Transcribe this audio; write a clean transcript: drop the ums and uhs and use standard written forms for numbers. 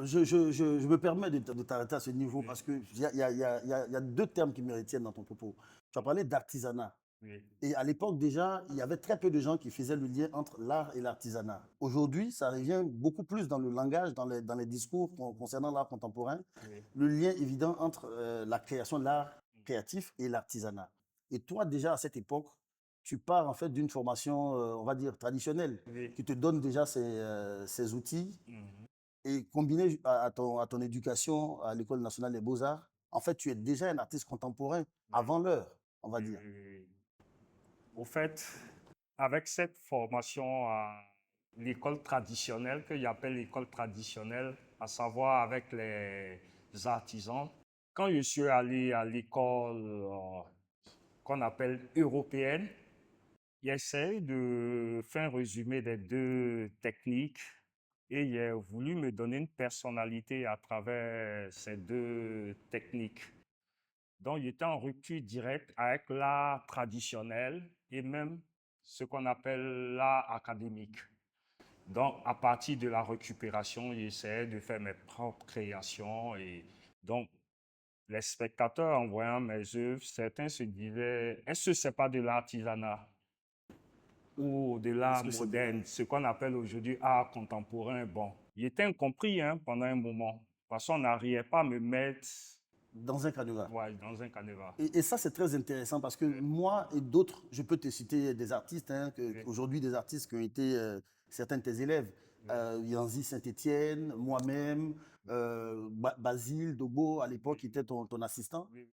je me permets de t'arrêter à ce niveau Oui, parce qu'il y a deux termes qui me retiennent dans ton propos. Tu as parlé d'artisanat. oui, Et à l'époque, déjà, il y avait très peu de gens qui faisaient le lien entre l'art et l'artisanat. Aujourd'hui, ça revient beaucoup plus dans le langage, dans les discours concernant l'art contemporain, oui. le lien évident entre la création de l'art créatif et l'artisanat. Et toi, déjà, à cette époque, tu pars en fait d'une formation, on va dire, traditionnelle, Oui. qui te donne déjà ces outils, Mhm. et combiné à ton éducation à l'École nationale des beaux-arts, en fait, tu es déjà un artiste contemporain Oui, avant l'heure, on va oui, dire. oui, oui. Au fait, avec cette formation à l'école traditionnelle, que j'appelle l'école traditionnelle, à savoir avec les artisans, quand je suis allé à l'école qu'on appelle européenne, j'essaie de faire un résumé des deux techniques et j'ai voulu me donner une personnalité à travers ces deux techniques. Donc, j'étais en rupture directe avec l'art traditionnel et même ce qu'on appelle l'art académique. Donc, à partir de la récupération, j'essayais de faire mes propres créations. Et donc, les spectateurs, en voyant mes œuvres, certains se disaient, est-ce que c'est pas de l'artisanat ou de Est-ce l'art que c'est moderne, ce qu'on appelle aujourd'hui art contemporain? Bon, j'étais incompris hein, pendant un moment, parce qu'on n'arrivait pas à me mettre dans un canevas? ouais, dans un canevas. Et ça, c'est très intéressant parce que Oui, moi et d'autres, je peux te citer des artistes, hein, oui, aujourd'hui des artistes qui ont été certains de tes élèves, oui, Yanzi Saint-Étienne, moi-même, oui, Basile Dogo, à l'époque, oui, qui était ton assistant. oui,